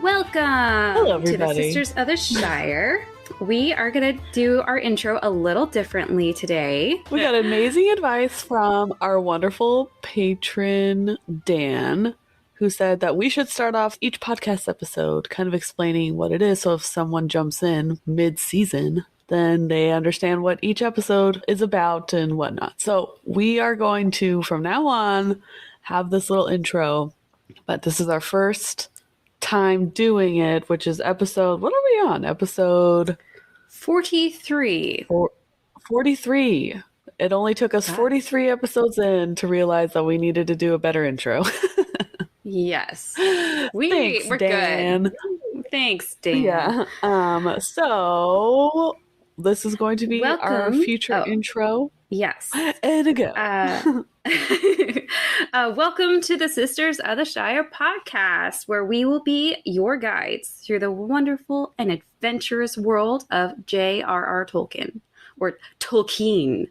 Welcome Hello, to the everybody. Sisters of the Shire. We are going to do our intro a little differently today. We got amazing advice from our wonderful patron, Dan, who said that we should start off each podcast episode kind of explaining what it is. So if someone jumps in mid-season, then they understand what each episode is about and whatnot. So we are going to, from now on, have this little intro. But this is our first time doing it, which is episode, what are we on? Episode 43. 43. It only took us 43 episodes in to realize that we needed to do a better intro. Yes. Thanks, We're Dan. good. Thanks, Dan. Yeah. So this is going to be our Welcome. future intro. Yes. And a go. Welcome to the Sisters of the Shire podcast, where we will be your guides through the wonderful and adventurous world of J.R.R. Tolkien, or Tolkien.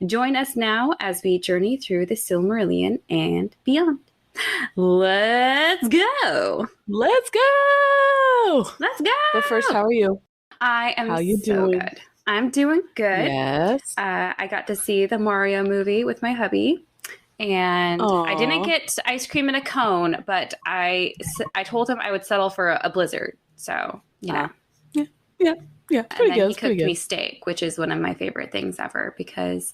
Join us now as we journey through the Silmarillion and beyond. Let's go! Let's go! Let's go! But first, how are you? I am How you so doing? good. I'm doing good. Yes. I got to see the Mario movie with my hubby, and I didn't get ice cream in a cone, but I told him I would settle for a blizzard. So, you know. Yeah. And Pretty then good. he cooked me steak, which is one of my favorite things ever, because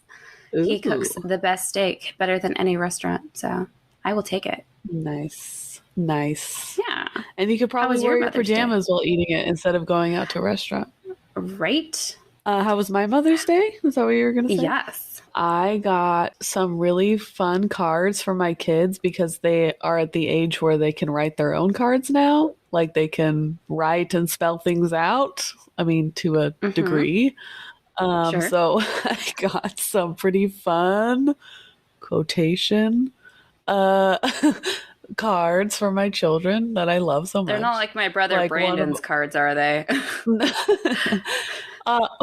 he cooks the best steak, better than any restaurant. So I will take it. Nice. Yeah. And you could probably was your wear your Mother's Day? pajamas while eating it instead of going out to a restaurant. Right? How was my Mother's Day? Is that what you were going to say? Yes. I got some really fun cards for my kids because they are at the age where they can write their own cards now. Like they can write and spell things out. I mean, to a degree. Sure. So I got some pretty fun quotation cards for my children that I love so much. They're not like my brother Brandon's cards, are they?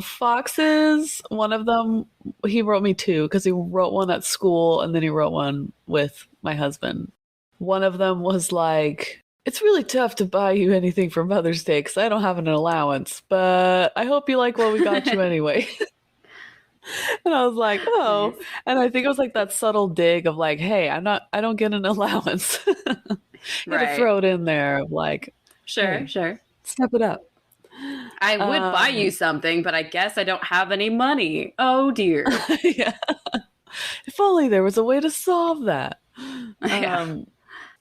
Foxes, one of them, he wrote me two because he wrote one at school and then he wrote one with my husband. One of them was like, it's really tough to buy you anything for Mother's Day because I don't have an allowance, but I hope you like what we got you anyway. And I was like, oh. Nice. And I think it was like that subtle dig of like, hey, I don't get an allowance. You had to throw it in there of like, sure, hey, sure. Step it up. I would buy you something, but I guess I don't have any money. Oh dear. Yeah. If only there was a way to solve that. Yeah.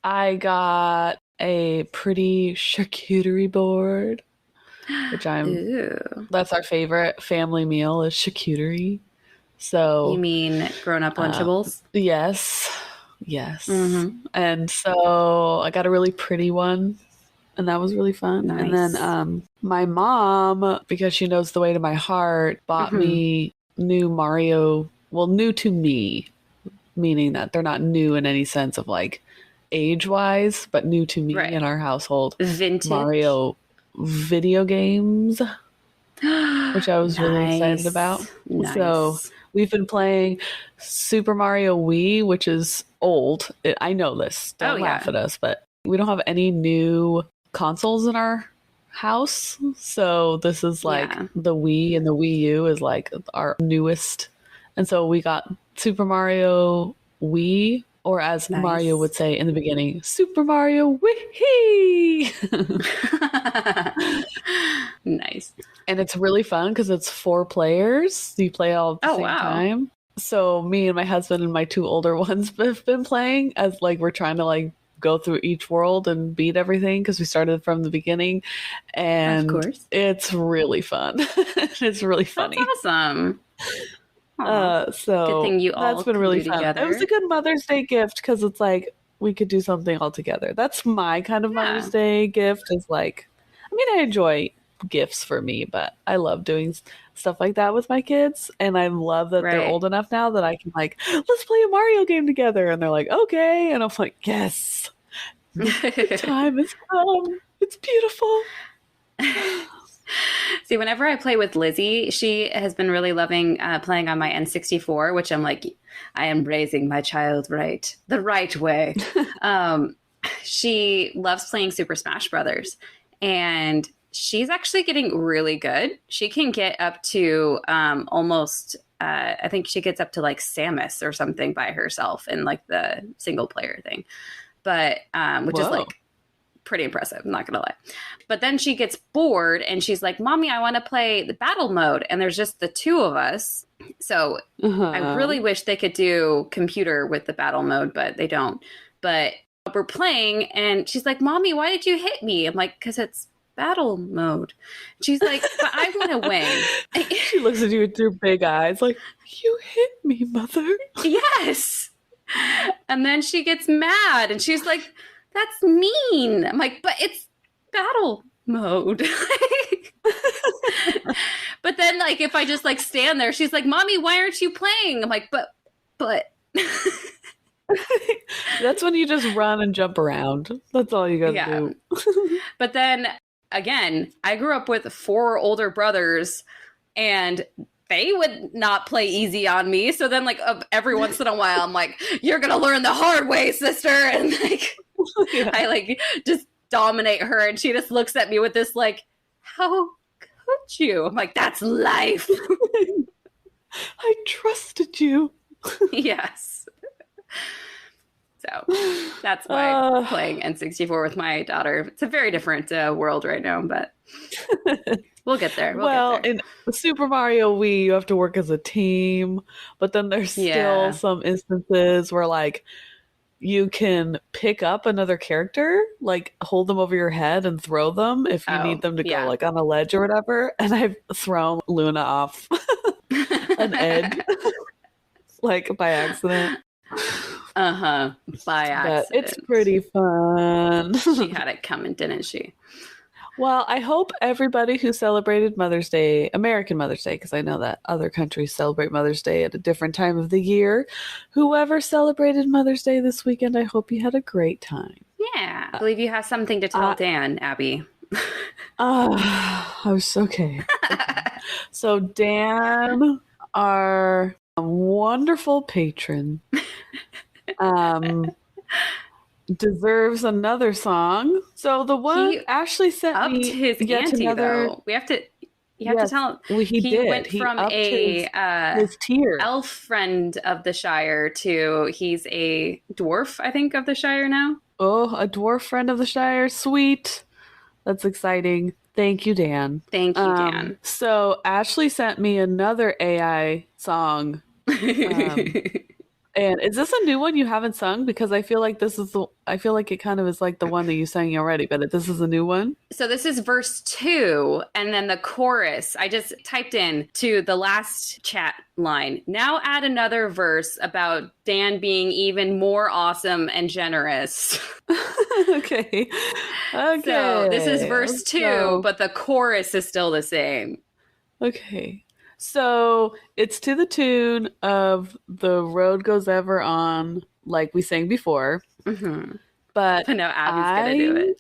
I got a pretty charcuterie board, which that's our favorite family meal is charcuterie. So you mean grown-up Lunchables? Yes. Mm-hmm. And so I got a really pretty one. And that was really fun. Nice. And then my mom, because she knows the way to my heart, bought me new Mario. Well, new to me, meaning that they're not new in any sense of like age-wise, but new to me in our household. Vintage Mario video games, which I was really excited about. Nice. So we've been playing Super Mario Wii, which is old. I know this. Don't laugh at us, but we don't have any new consoles in our house, so this is like the Wii, and the Wii U is like our newest, and so we got Super Mario Wii, or as Mario would say in the beginning, Super Mario Wii. Nice. And it's really fun because it's 4 players. You play all at the same time. So me and my husband and my 2 older ones have been playing as like we're trying to like go through each world and beat everything because we started from the beginning, and of course it's really fun. It's really funny. That's awesome. So good thing you all that's been really fun. Together. It was a good Mother's Day gift because it's like we could do something all together. That's my kind of Mother's Day gift. Is like, I mean, I enjoy gifts for me, but I love doing stuff like that with my kids, and I love that they're old enough now that I can like, let's play a Mario game together, and they're like, okay, and I'm like, yes, the time has come. It's beautiful. See, whenever I play with Lizzie, she has been really loving playing on my N64, which I'm like, I am raising my child the right way. she loves playing Super Smash Brothers, and she's actually getting really good. She can get up to almost, I think she gets up to like Samus or something by herself in like the single player thing, but which is like pretty impressive, I'm not gonna lie. But then she gets bored and she's like, Mommy, I want to play the battle mode, and there's just the two of us. So I really wish they could do computer with the battle mode, but they don't. But we're playing and she's like, Mommy, why did you hit me? I'm like, because it's battle mode. She's like, but I want to win. She looks at you with her big eyes like, you hit me, mother. Yes. And then she gets mad and she's like, that's mean. I'm like, but it's battle mode. But then like if I just like stand there, she's like, Mommy, why aren't you playing? I'm like, but that's when you just run and jump around. That's all you gotta do. But then again, I grew up with 4 older brothers and they would not play easy on me. So then like every once in a while I'm like, you're gonna learn the hard way, sister. And like I like just dominate her and she just looks at me with this like, how could you? I'm like, that's life. I trusted you. Yes. So that's why playing N64 with my daughter, it's a very different world right now, but we'll get there. Well, in Super Mario Wii, you have to work as a team, but then there's still some instances where like you can pick up another character, like hold them over your head and throw them if you need them to go like on a ledge or whatever. And I've thrown Luna off an edge, like by accident. By accident. But it's pretty fun. She had it coming, didn't she? Well, I hope everybody who celebrated Mother's Day, American Mother's Day, because I know that other countries celebrate Mother's Day at a different time of the year. Whoever celebrated Mother's Day this weekend, I hope you had a great time. Yeah. I believe you have something to tell Dan, Abby. I was okay. So Dan, our wonderful patron, deserves another song. So the one Ashley sent me his ante, though. We have to. You have to tell him. Well, he went from his tier elf friend of the Shire to he's a dwarf, I think, of the Shire now. Oh, a dwarf friend of the Shire. Sweet. That's exciting. Thank you, Dan. Thank you, Dan. So Ashley sent me another AI song. And is this a new one you haven't sung? Because I feel like I feel like it kind of is like the one that you sang already, but this is a new one. So this is verse 2, and then the chorus. I just typed in to the last chat line. Now add another verse about Dan being even more awesome and generous. Okay. So this is verse 2, but the chorus is still the same. Okay. So it's to the tune of The Road Goes Ever On, like we sang before. Mm-hmm. But now Abby's going to do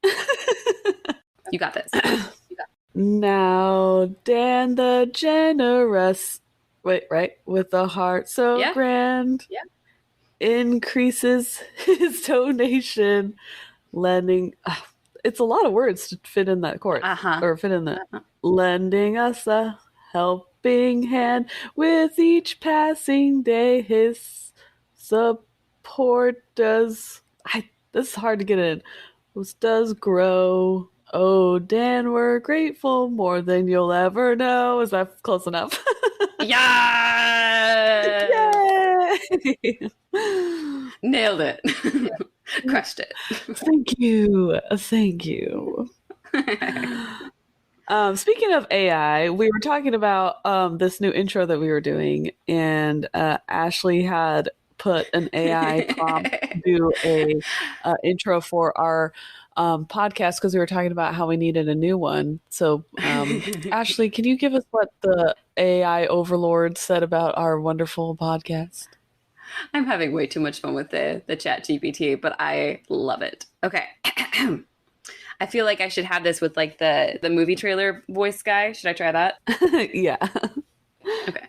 it. You got this. Now, Dan the generous, right, with a heart so grand, increases his donation, lending... it's a lot of words to fit in that chorus, or fit in that. Lending us a helping hand with each passing day. His support does this is hard to get in. Does grow. Oh, Dan, we're grateful more than you'll ever know. Is that close enough? Yeah! Yay! Nailed it. Crushed it. Thank you. Speaking of AI, we were talking about this new intro that we were doing, and Ashley had put an AI prompt to do a intro for our podcast because we were talking about how we needed a new one. So, Ashley, can you give us what the AI overlord said about our wonderful podcast? I'm having way too much fun with the chat GPT, but I love it. Okay. I feel like I should have this with like the movie trailer voice guy. Should I try that? Yeah. Okay.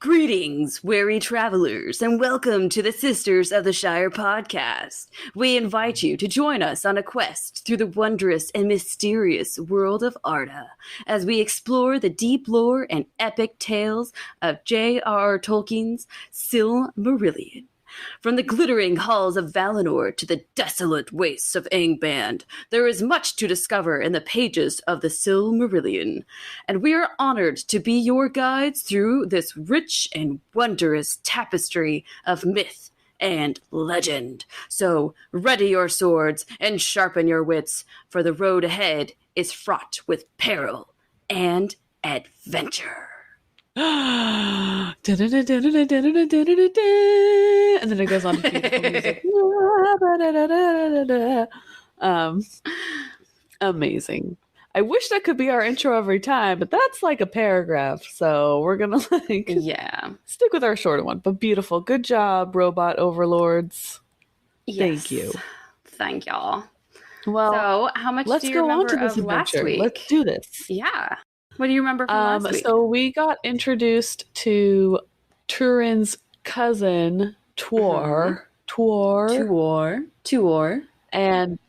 Greetings, weary travelers, and welcome to the Sisters of the Shire Podcast. We invite you to join us on a quest through the wondrous and mysterious world of Arda as we explore the deep lore and epic tales of J.R.R. Tolkien's Silmarillion. From the glittering halls of Valinor to the desolate wastes of Angband, there is much to discover in the pages of the Silmarillion, and we are honored to be your guides through this rich and wondrous tapestry of myth and legend. So ready your swords and sharpen your wits, for the road ahead is fraught with peril and adventure. And then it goes on to music. Amazing. I wish that could be our intro every time, but that's like a paragraph, so we're gonna stick with our shorter one. But beautiful. Good job, robot overlords. Thank you. Thank y'all. Well, so how much let's do you go remember on to this of last adventure. week? Let's do this. Yeah. What do you remember from last week? So we got introduced to Turin's cousin, Tuor. And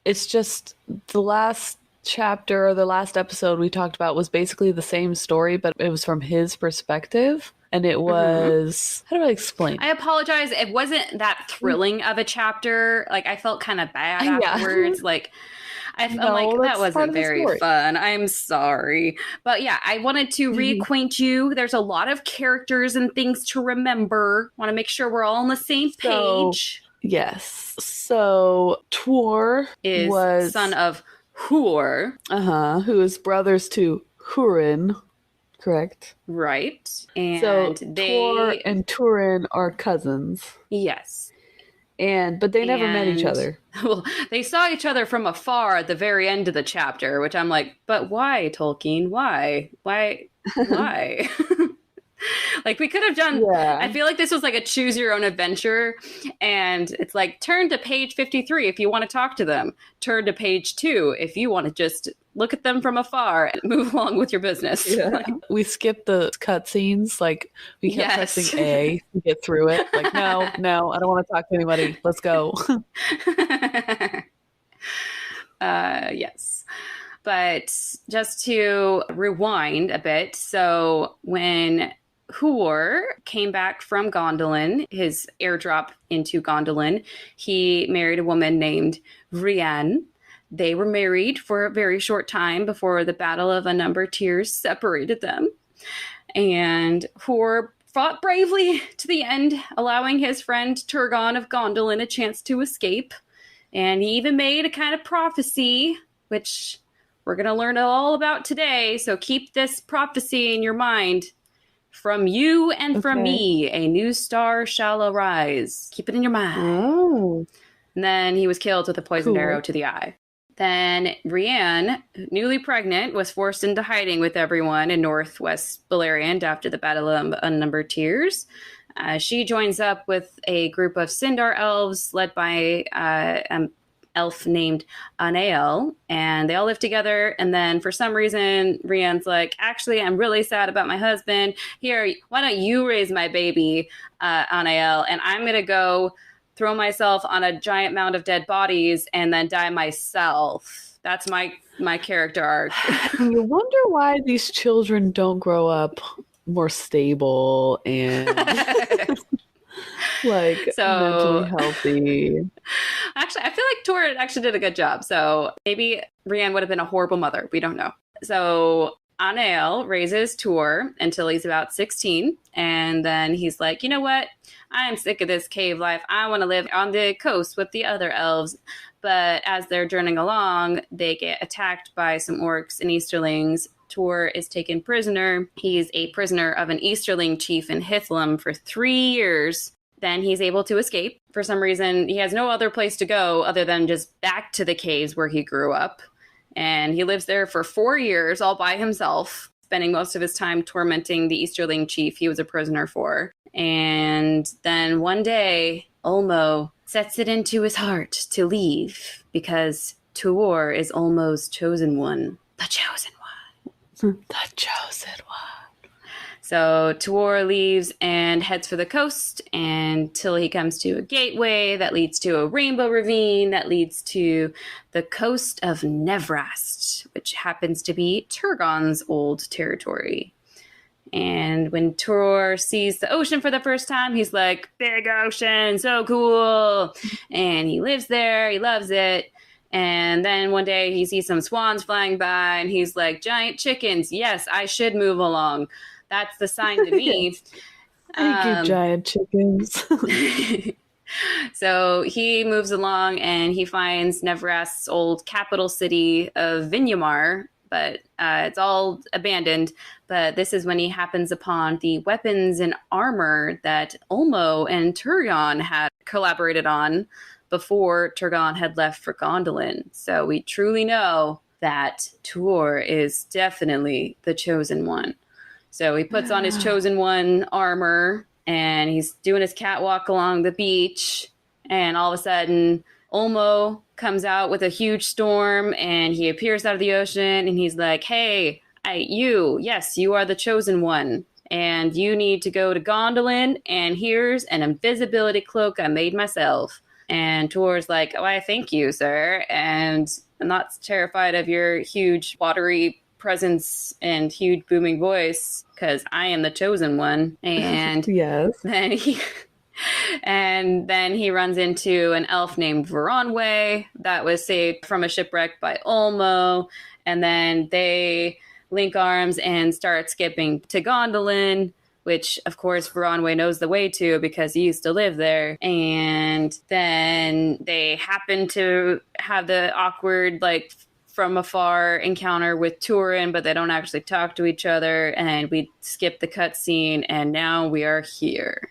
it's just the last chapter or the last episode we talked about was basically the same story, but it was from his perspective. And it was, how do I explain? I apologize. It wasn't that thrilling of a chapter. Like, I felt kind of bad afterwards. Like, I'm like, that wasn't very fun. I'm sorry. But yeah, I wanted to reacquaint you. There's a lot of characters and things to remember. Want to make sure we're all on the same page. Yes. So Tuor was son of Huor. Who is brothers to Hurin. Correct. Right. And so Tuor and Turin are cousins. Yes. But they never met each other. Well, they saw each other from afar at the very end of the chapter, which I'm like, but why, Tolkien? Why? Like, we could have done, I feel like this was like a choose your own adventure. And it's like, turn to page 53 if you want to talk to them. Turn to page 2 if you want to just look at them from afar and move along with your business. Yeah. Like, we skipped the cutscenes. Like, we kept pressing A to get through it. Like, no, I don't want to talk to anybody. Let's go. Yes. But just to rewind a bit, so when Huor came back from Gondolin, his airdrop into Gondolin, he married a woman named Rian. They were married for a very short time before the Battle of a Number of Tears separated them. And Huor fought bravely to the end, allowing his friend Turgon of Gondolin a chance to escape. And he even made a kind of prophecy, which we're going to learn all about today. So keep this prophecy in your mind. From you and from me, a new star shall arise. Keep it in your mind. Oh. And then he was killed with a poisoned arrow to the eye. Then Rian, newly pregnant, was forced into hiding with everyone in northwest Beleriand after the Battle of Unnumbered Tears. She joins up with a group of Sindar elves led by elf named Anael, and they all live together. And then for some reason, Rian's like, actually, I'm really sad about my husband. Here, why don't you raise my baby, Anael, and I'm going to go throw myself on a giant mound of dead bodies and then die myself. That's my character arc. You wonder why these children don't grow up more stable and mentally healthy. Actually, I feel like Tor actually did a good job. So maybe Rian would have been a horrible mother. We don't know. So Anael raises Tor until he's about 16. And then he's like, you know what? I'm sick of this cave life. I want to live on the coast with the other elves. But as they're journeying along, they get attacked by some orcs and Easterlings. Tor is taken prisoner. He's a prisoner of an Easterling chief in Hithlum for 3 years. Then he's able to escape. For some reason, he has no other place to go other than just back to the caves where he grew up. And he lives there for 4 years all by himself, spending most of his time tormenting the Easterling chief he was a prisoner for. And then one day, Ulmo sets it into his heart to leave because Tuor is Ulmo's chosen one. The chosen one. The chosen one. So Tuor leaves and heads for the coast until he comes to a gateway that leads to a rainbow ravine that leads to the coast of Nevrast, which happens to be Turgon's old territory. And when Tuor sees the ocean for the first time, he's like, big ocean, so cool. And he lives there, he loves it. And then one day he sees some swans flying by and he's like, giant chickens, yes, I should move along. That's the sign to me. Thank you, giant chickens. So he moves along and he finds Nevrast's old capital city of Vinyamar, but it's all abandoned. But this is when he happens upon the weapons and armor that Ulmo and Turgon had collaborated on before Turgon had left for Gondolin. So we truly know that Tuor is definitely the chosen one. So he puts on his chosen one armor and he's doing his catwalk along the beach. And all of a sudden, Ulmo comes out with a huge storm and he appears out of the ocean and he's like, hey, yes, you are the chosen one. And you need to go to Gondolin and here's an invisibility cloak I made myself. And Tuor's like, oh, I thank you, sir. And I'm not terrified of your huge watery presence and huge booming voice because I am the chosen one. And yes. then he runs into an elf named Veronwë that was saved from a shipwreck by Ulmo. And then they link arms and start skipping to Gondolin, which of course Veronwë knows the way to because he used to live there. And then they happen to have the awkward, like, from afar encounter with Turin, but they don't actually talk to each other. And we skip the cutscene, and now we are here.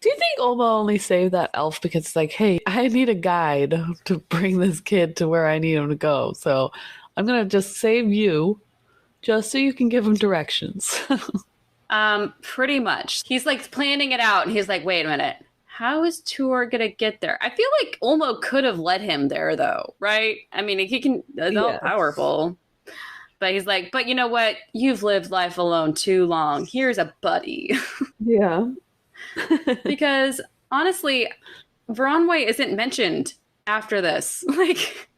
Do you think Ulmo only saved that elf because it's like, hey, I need a guide to bring this kid to where I need him to go, so I'm gonna just save you just so you can give him directions? Pretty much. He's like planning it out, and he's like, wait a minute. How is Tuor gonna get there? I feel like Ulmo could have led him there, though, right? I mean, he's all powerful. But he's like, but you know what? You've lived life alone too long. Here's a buddy. Yeah. Because, honestly, Veronwë isn't mentioned after this. Like,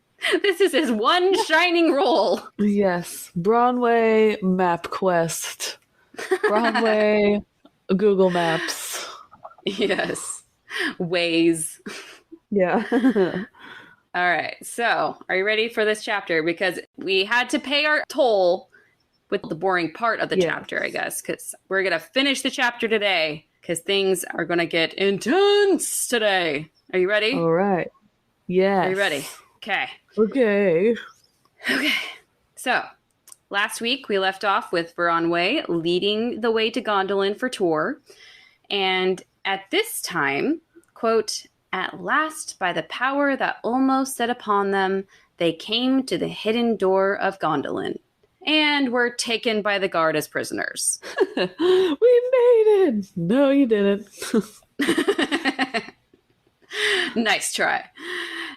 this is his one shining role. Yes. Veronwë map quest. Veronwë Google Maps. Yes. Ways. Yeah. All right. So, are you ready for this chapter? Because we had to pay our toll with the boring part of the chapter, I guess, because we're going to finish the chapter today because things are going to get intense today. Are you ready? All right. Yes. Are you ready? Okay. Okay. So, last week we left off with Veronwë leading the way to Gondolin for Tuor. And at this time, quote, at last, by the power that Ulmo set upon them, they came to the hidden door of Gondolin and were taken by the guard as prisoners. We made it! No, you didn't. Nice try.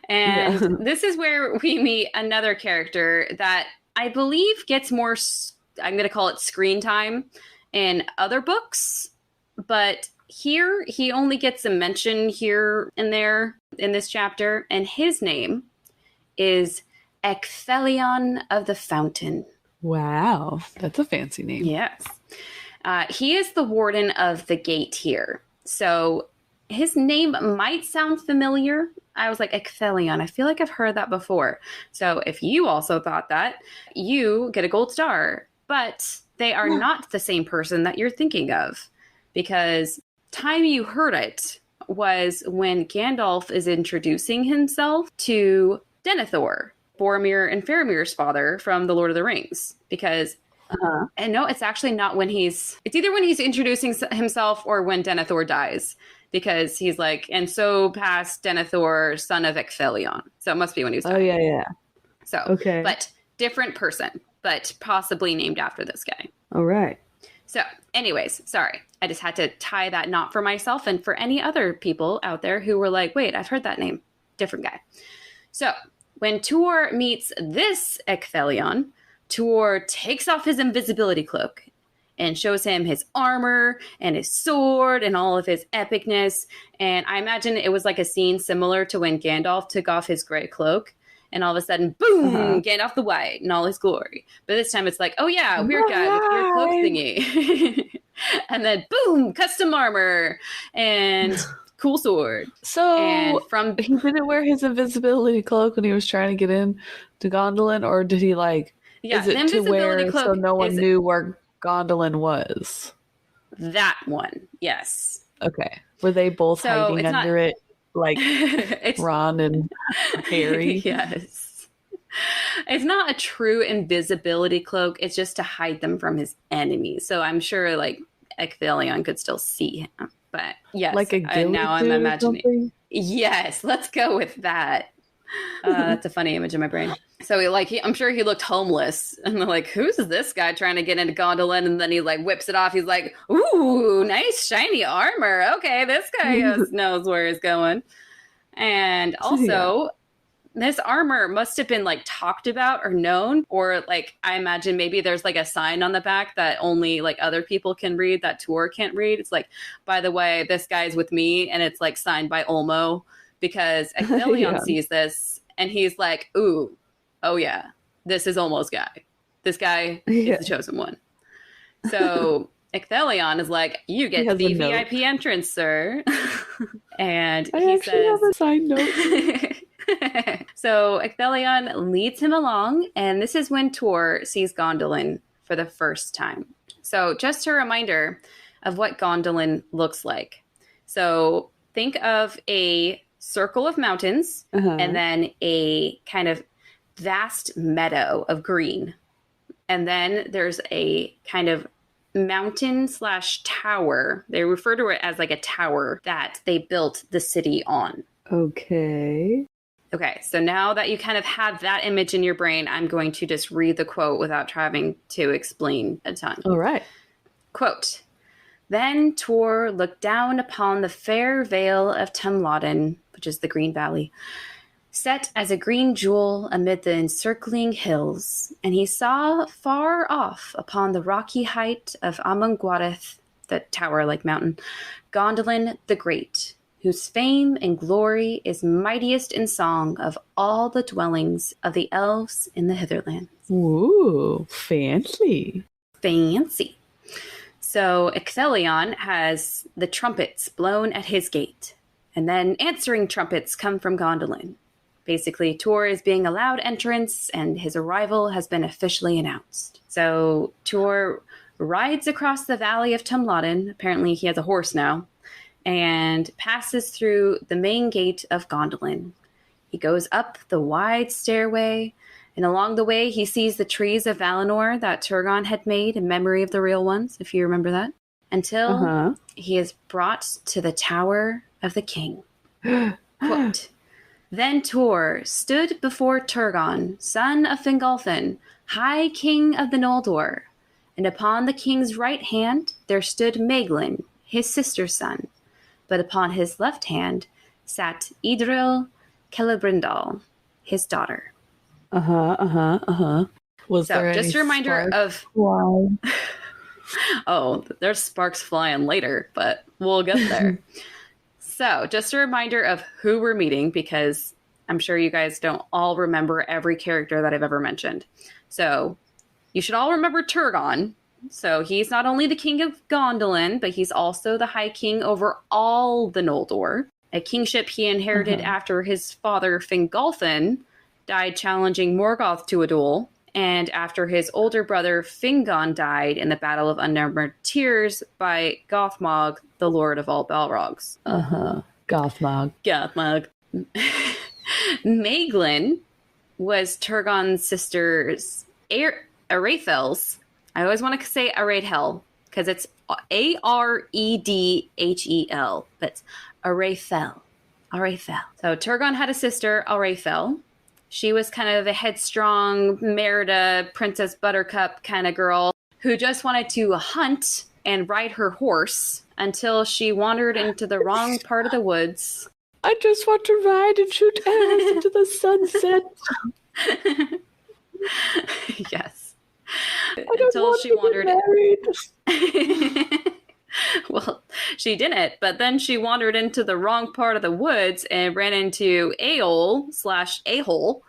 And this is where we meet another character that I believe gets more, I'm going to call it screen time in other books. But here, he only gets a mention here and there in this chapter. And his name is Ecthelion of the Fountain. Wow, that's a fancy name. Yes. He is the warden of the gate here. So his name might sound familiar. I was like, Ecthelion. I feel like I've heard that before. So if you also thought that, you get a gold star. But they are not the same person that you're thinking of. Because time you heard it was when Gandalf is introducing himself to Denethor, Boromir and Faramir's father from The Lord of the Rings. Because, and no, it's actually not when it's either when he's introducing himself or when Denethor dies. Because he's like, and so passed Denethor, son of Ecthelion. So it must be when he was dying. Oh, yeah. So, okay. But different person, but possibly named after this guy. All right. So, anyways, sorry. I just had to tie that knot for myself and for any other people out there who were like, wait, I've heard that name. Different guy. So, when Tuor meets this Ecthelion, Tuor takes off his invisibility cloak and shows him his armor and his sword and all of his epicness. And I imagine it was like a scene similar to when Gandalf took off his gray cloak. And all of a sudden, boom, Gandalf the White in all his glory. But this time it's like, oh yeah, weird guy with your cloak thingy. And then boom, custom armor and cool sword. So and he didn't wear his invisibility cloak when he was trying to get in to Gondolin, or did he is it to wear so no one knew where Gondolin was? That one, yes. Okay. Were they both hiding under it? Like Ron and Harry? Yes. It's not a true invisibility cloak. It's just to hide them from his enemies. So I'm sure Ecthelion could still see him. But yes, like a now I'm imagining. Yes, let's go with that. That's a funny image in my brain. So I'm sure he looked homeless, and they're like, "Who's this guy trying to get into Gondolin?" And then he whips it off. He's like, "Ooh, nice shiny armor. Okay, this guy knows where he's going." And also, this armor must have been talked about or known, or I imagine maybe there's a sign on the back that only other people can read that Tuor can't read. It's by the way, this guy's with me, and it's signed by Olmo, because Ecthelion sees this and he's like, ooh, oh yeah, this is Olmo's guy. This guy is the chosen one. So Ecthelion is like, you get the VIP entrance, sir. And he says, have a side note. So Ecthelion leads him along, and this is when Tuor sees Gondolin for the first time. So just a reminder of what Gondolin looks like. So think of a circle of mountains and then a kind of vast meadow of green. And then there's a kind of mountain / tower. They refer to it as a tower that they built the city on. Okay, so now that you kind of have that image in your brain, I'm going to just read the quote without having to explain a ton. All right. Quote, "Then Tuor looked down upon the fair vale of Temlodin," which is the Green Valley, "set as a green jewel amid the encircling hills, and he saw far off upon the rocky height of Amangwareth, the tower-like mountain, Gondolin the Great, whose fame and glory is mightiest in song of all the dwellings of the elves in the Hitherlands." Ooh, fancy. Fancy. So Ecthelion has the trumpets blown at his gate, and then answering trumpets come from Gondolin. Basically, Tuor is being allowed entrance, and his arrival has been officially announced. So Tuor rides across the valley of Temlodin. Apparently he has a horse now, and passes through the main gate of Gondolin. He goes up the wide stairway, and along the way he sees the trees of Valinor that Turgon had made in memory of the real ones, if you remember that, until he is brought to the Tower of the King. Quote, "Then Tuor stood before Turgon, son of Fingolfin, High King of the Noldor, and upon the king's right hand there stood Maeglin, his sister's son, but upon his left hand sat Idril Celebrimbor, his daughter." Was there just a reminder of... Wow. Oh, there's sparks flying later, but we'll get there. So just a reminder of who we're meeting, because I'm sure you guys don't all remember every character that I've ever mentioned. So you should all remember Turgon. So he's not only the king of Gondolin, but he's also the High King over all the Noldor, a kingship he inherited after his father Fingolfin died challenging Morgoth to a duel, and after his older brother Fingon died in the Battle of Unnumbered Tears by Gothmog, the Lord of all Balrogs. Gothmog. Maeglin was Turgon's sister's Arethel's. I always want to say Arethel because it's Aredhel, but Arethel. So Turgon had a sister, Arethel. She was kind of a headstrong Merida, Princess Buttercup kind of girl who just wanted to hunt and ride her horse until she wandered into the wrong part of the woods. I just want to ride and shoot arrows into the sunset. Yes. I don't want she wandered. Married. Well, she didn't, but then she wandered into the wrong part of the woods and ran into Aol/A-hole,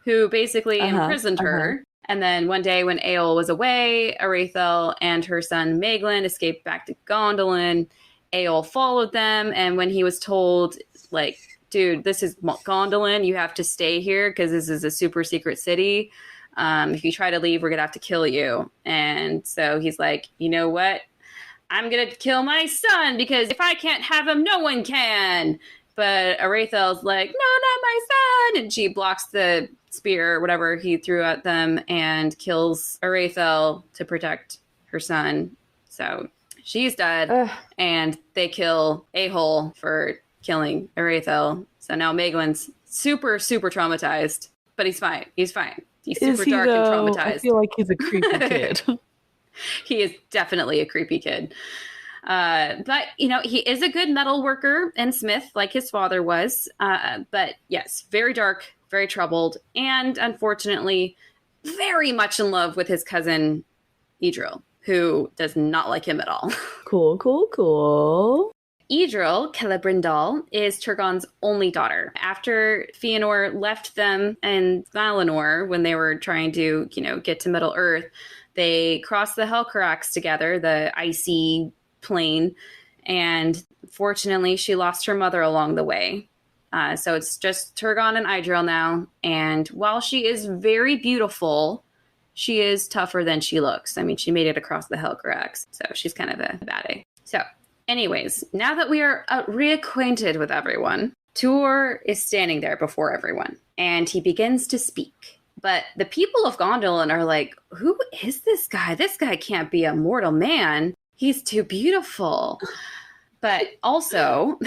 who basically imprisoned her. And then one day when Aol was away, Arathel and her son Maeglin escaped back to Gondolin. Aol followed them, and when he was told, like, dude, this is Gondolin, you have to stay here because this is a super secret city. If you try to leave, we're going to have to kill you. And so he's like, you know what? I'm going to kill my son because if I can't have him, no one can. But Arathel's like, no, not my son. And she blocks the spear or whatever he threw at them and kills Arathel to protect her son. So she's dead. And they kill A-hole for killing Arathel. So now Maeglin's super, super traumatized. But he's fine. He's fine. He's super dark and traumatized. I feel like he's a creepy kid. He is definitely a creepy kid. But, you know, he is a good metal worker and smith like his father was. But yes, very dark, very troubled, and unfortunately very much in love with his cousin Idril, who does not like him at all. Cool. Idril, Celebrimbor, is Turgon's only daughter. After Fëanor left them in Valinor when they were trying to, you know, get to Middle Earth, they crossed the Helcarax together, the icy plain, and fortunately she lost her mother along the way. So it's just Turgon and Idril now, and while she is very beautiful, she is tougher than she looks. I mean, she made it across the Helcarax, so she's kind of a baddie. So anyways, now that we are reacquainted with everyone, Tuor is standing there before everyone, and he begins to speak. But the people of Gondolin are like, who is this guy? This guy can't be a mortal man. He's too beautiful. But also,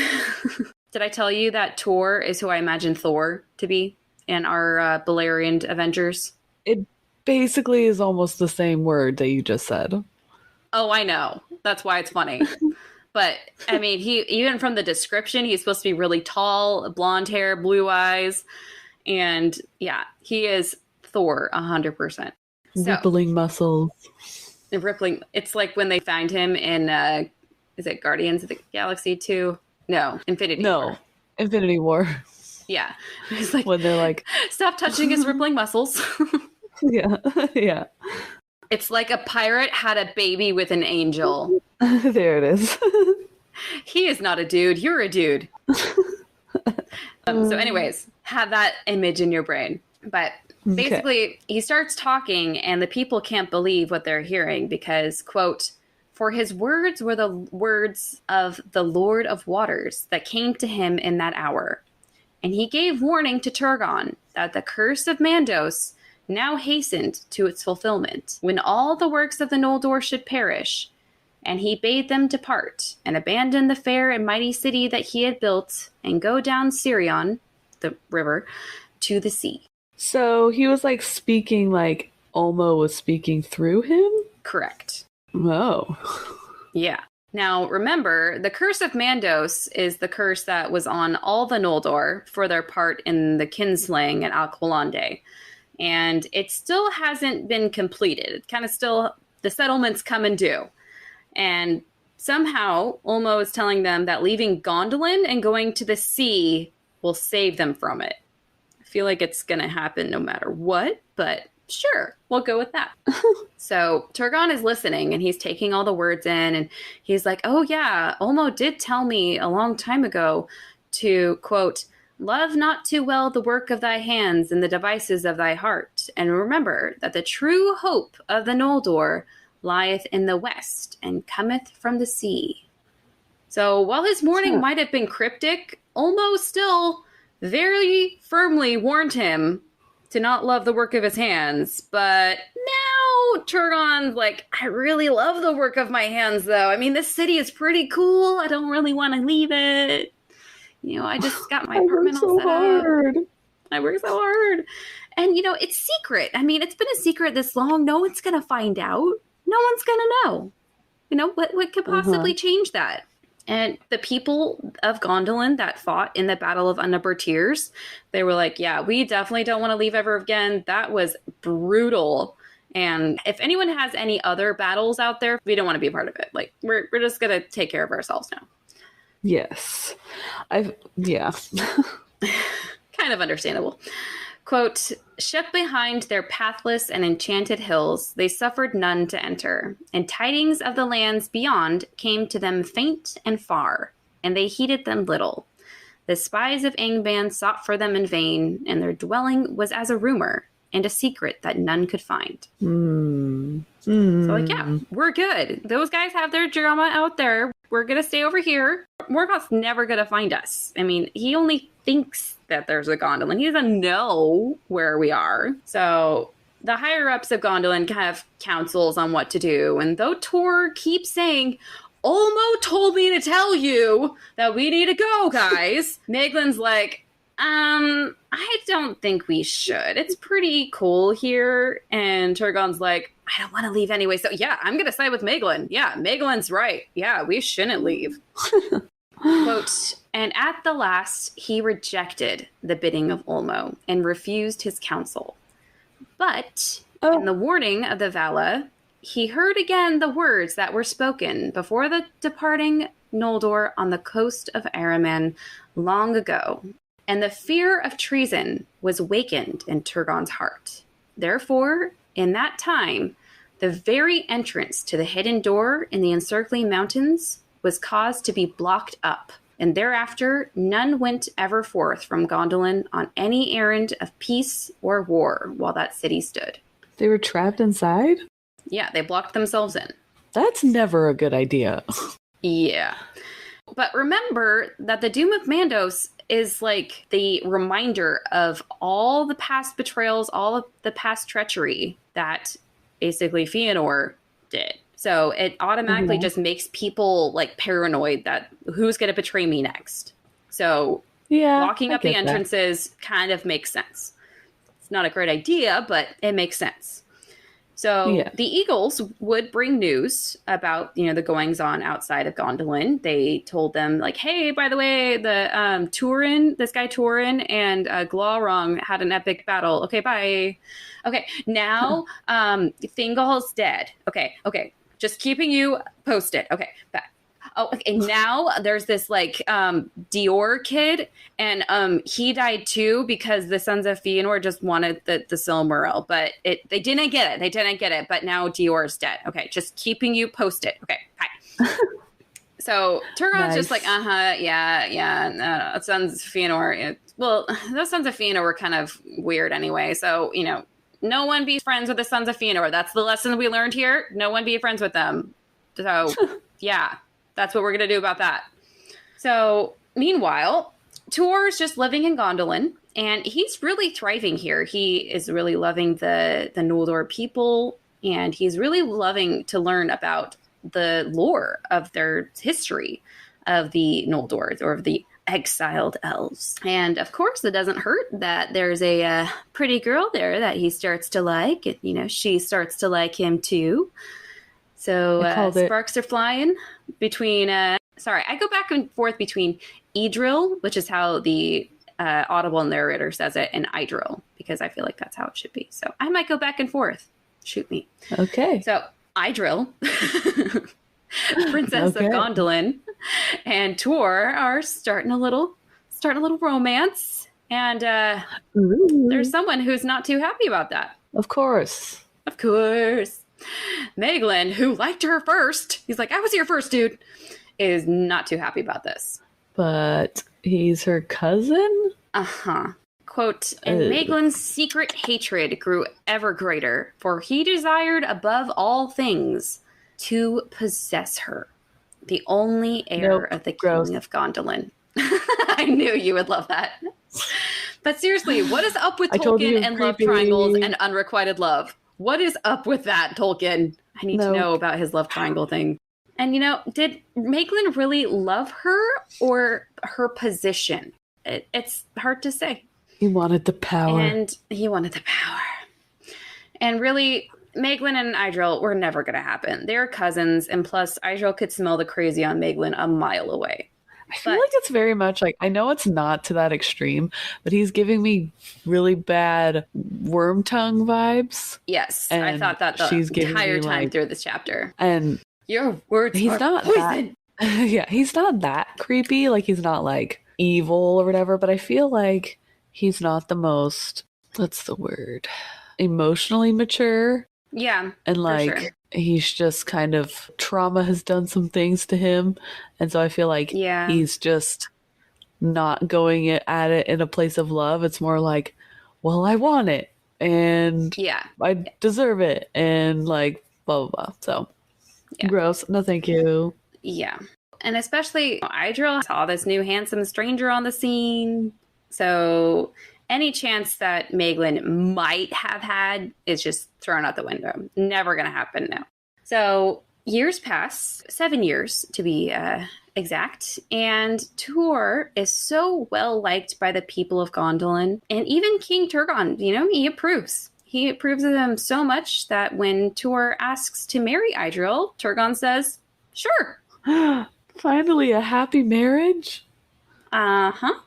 did I tell you that Tuor is who I imagine Thor to be in our Balerian Avengers? It basically is almost the same word that you just said. Oh, I know. That's why it's funny. But, I mean, he even from the description, he's supposed to be really tall, blonde hair, blue eyes. And, yeah, he is Thor 100%. Rippling muscles. Rippling. It's like when they find him in, is it Guardians of the Galaxy 2? No, Infinity War. Infinity War. Yeah. It's like, when they're like, stop touching his rippling muscles. Yeah. It's like a pirate had a baby with an angel. There it is. He is not a dude. You're a dude. So anyways, have that image in your brain. But basically, he starts talking and the people can't believe what they're hearing because, quote, for his words were the words of the Lord of Waters that came to him in that hour. And he gave warning to Turgon that the curse of Mandos now hastened to its fulfillment, when all the works of the Noldor should perish. And he bade them depart, and abandon the fair and mighty city that he had built, and go down Sirion, the river, to the sea. So he was like speaking like Ulmo was speaking through him? Correct. Oh. Yeah. Now, remember, the Curse of Mandos is the curse that was on all the Noldor for their part in the kinslaying at Alqualande. And it still hasn't been completed. It kind of still, the settlements come and do. And somehow, Ulmo is telling them that leaving Gondolin and going to the sea will save them from it. I feel like it's going to happen no matter what, but sure, we'll go with that. So Turgon is listening and he's taking all the words in and he's like, oh yeah, Ulmo did tell me a long time ago to, quote, love not too well the work of thy hands and the devices of thy heart, and remember that the true hope of the Noldor lieth in the west and cometh from the sea. So while his warning might have been cryptic, Ulmo still very firmly warned him to not love the work of his hands. But now Turgon's like, I really love the work of my hands, though. I mean, this city is pretty cool. I don't really want to leave it. You know, I just got my apartment all set up. I work so hard. And, you know, it's secret. I mean, it's been a secret this long. No one's going to find out. No one's going to know. You know, what could possibly change that? And the people of Gondolin that fought in the Battle of Unnumbered Tears, they were like, yeah, we definitely don't want to leave ever again. That was brutal. And if anyone has any other battles out there, we don't want to be a part of it. Like, we're just going to take care of ourselves now. Yes. Yeah. Kind of understandable. Quote, shut behind their pathless and enchanted hills, they suffered none to enter, and tidings of the lands beyond came to them faint and far, and they heeded them little. The spies of Angband sought for them in vain, and their dwelling was as a rumor, and a secret that none could find. So, like, yeah, we're good. Those guys have their drama out there. We're going to stay over here. Morgoth's never going to find us. I mean, he only thinks that there's a Gondolin. He doesn't know where we are. So the higher-ups of Gondolin have counsels on what to do. And though Tor keeps saying, Olmo told me to tell you that we need to go, guys, Maeglin's like, I don't think we should. It's pretty cool here. And Turgon's like, I don't want to leave anyway. So yeah, I'm going to side with Maeglin. Yeah, Maeglin's right. Yeah, we shouldn't leave. Quote, and at the last, he rejected the bidding of Olmo and refused his counsel. But in the warning of the Vala, he heard again the words that were spoken before the departing Noldor on the coast of Araman long ago. And the fear of treason was wakened in Turgon's heart. Therefore, in that time, the very entrance to the hidden door in the encircling mountains was caused to be blocked up. And thereafter, none went ever forth from Gondolin on any errand of peace or war while that city stood. They were trapped inside? Yeah, they blocked themselves in. That's never a good idea. Yeah. But remember that the Doom of Mandos is like the reminder of all the past betrayals, all of the past treachery that basically Fëanor did. So it automatically just makes people like paranoid that who's going to betray me next. So locking up the entrances kind of makes sense. It's not a great idea, but it makes sense. So the Eagles would bring news about, the goings on outside of Gondolin. They told them like, hey, by the way, the Turin, this guy Turin and Glaurung had an epic battle. Okay, bye. Okay, now Thingol's dead. Okay. Just keeping you posted. Okay, bye. Oh, okay. Now there's this like Dior kid, and he died too because the Sons of Fëanor just wanted the Silmaril, but they didn't get it. But now Dior's dead. Okay, just keeping you posted. Okay, bye. So Turgon's just like, Sons of Fëanor. Well, those Sons of Fëanor were kind of weird anyway. So no one be friends with the Sons of Fëanor. That's the lesson we learned here. No one be friends with them. So yeah. That's what we're going to do about that. So, meanwhile, Tuor's just living in Gondolin, and he's really thriving here. He is really loving the Noldor people, and he's really loving to learn about the lore of their history of the Noldors, or of the exiled elves. And, of course, it doesn't hurt that there's a pretty girl there that he starts to like. She starts to like him, too. So sparks are flying between, I go back and forth between Idril, which is how the audible narrator says it, and Idril, because I feel like that's how it should be. So I might go back and forth. Shoot me. Okay. So Idril, Princess of Gondolin, and Tuor are starting a little romance. And there's someone who's not too happy about that. Of course. Maeglin, who liked her first, he's like, I was here first, dude, is not too happy about this. But he's her cousin? Quote, and Maeglin's secret hatred grew ever greater, for he desired above all things to possess her, the only heir of the king of Gondolin. I knew you would love that. But seriously, what is up with Tolkien and love triangles and unrequited love? What is up with that, Tolkien? I need to know about his love triangle thing. And, did Maeglin really love her or her position? It's hard to say. He wanted the power. And really, Maeglin and Idril were never going to happen. They're cousins, and plus, Idril could smell the crazy on Maeglin a mile away. I feel like it's very much like, I know it's not to that extreme, but he's giving me really bad worm tongue vibes. Yes, I And thought that the she's giving entire me, time like, through this chapter. and Your words he's are not poison. that, yeah, he's not that creepy. Like, he's not like evil or whatever, but I feel like he's not the most, what's the word? Emotionally mature. Yeah, And like, sure. he's just kind of, trauma has done some things to him. And so I feel like he's just not going at it in a place of love. It's more like, well, I want it and I deserve it and like blah, blah, blah. So gross. No, thank you. Yeah. And especially Idril saw this new handsome stranger on the scene. So any chance that Maeglin might have had is just thrown out the window. Never going to happen now. So years pass, 7 years to be exact, and Tuor is so well liked by the people of Gondolin, and even King Turgon, he approves. He approves of him so much that when Tuor asks to marry Idril, Turgon says, sure. Finally, a happy marriage? Uh-huh.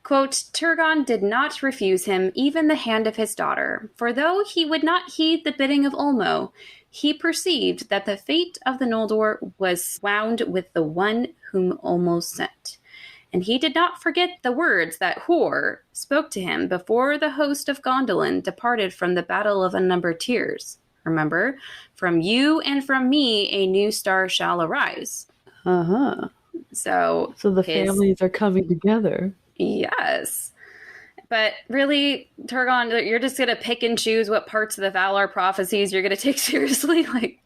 Quote, Turgon did not refuse him even the hand of his daughter, for though he would not heed the bidding of Ulmo, he perceived that the fate of the Noldor was wound with the one whom Ulmo sent. And he did not forget the words that Hor spoke to him before the host of Gondolin departed from the Battle of Unnumbered Tears. Remember, from you and from me a new star shall arise. Uh-huh. So the families are coming together. Yes. But really, Turgon, you're just going to pick and choose what parts of the Valar prophecies you're going to take seriously. Like,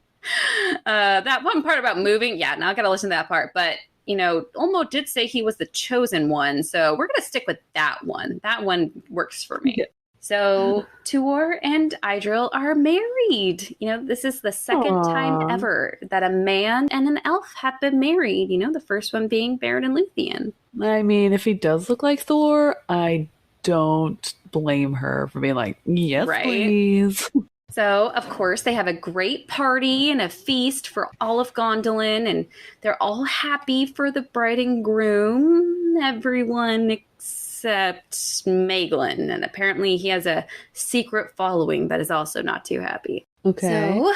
that one part about moving, not going to listen to that part. But, Ulmo did say he was the chosen one. So we're going to stick with that one. That one works for me. Yeah. So Tuor and Idril are married. This is the second time ever that a man and an elf have been married. The first one being Beren and Luthien. I mean, if he does look like Thor, I don't blame her for being like, yes, please. So, of course, they have a great party and a feast for all of Gondolin, and they're all happy for the bride and groom. Everyone except Maeglin, and apparently he has a secret following that is also not too happy. Okay. So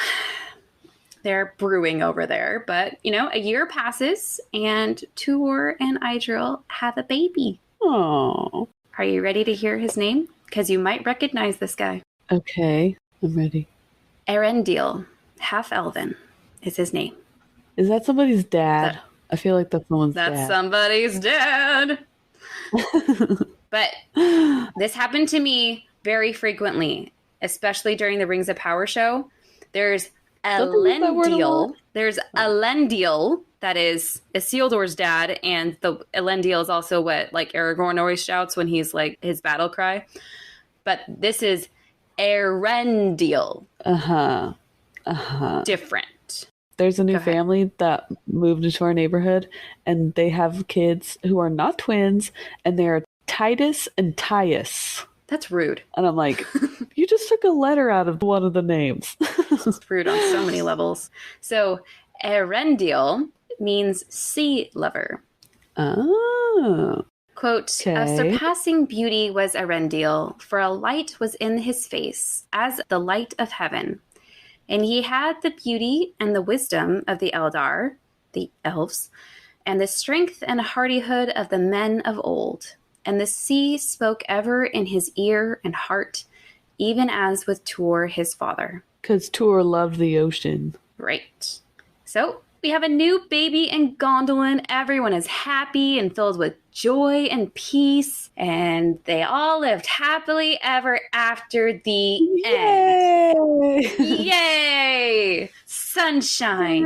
they're brewing over there, but a year passes and Tuor and Idril have a baby. Oh. Are you ready to hear his name? Because you might recognize this guy. Okay, I'm ready. Erendil, half elven, is his name. Is that somebody's dad? I feel like that's someone's dad. That's somebody's dad. But this happened to me very frequently, especially during the Rings of Power show. There's Elendil. There's Elendil, that is Isildur's dad, and the Elendil is also what like Aragorn always shouts when he's like his battle cry. But this is Erendil. Different. There's a new family that moved into our neighborhood, and they have kids who are not twins, and they're Titus and Tius. That's rude. And I'm like, you just took a letter out of one of the names. It's rude on so many levels. So Erendil means sea lover. Oh. Quote, a surpassing beauty was Erendil, for a light was in his face, as the light of heaven. And he had the beauty and the wisdom of the Eldar, the elves, and the strength and hardihood of the men of old. And the sea spoke ever in his ear and heart, even as with Tuor his father. Because Tuor loved the ocean. Right. So we have a new baby in Gondolin. Everyone is happy and filled with joy and peace. And they all lived happily ever after the end. Yay! Sunshine,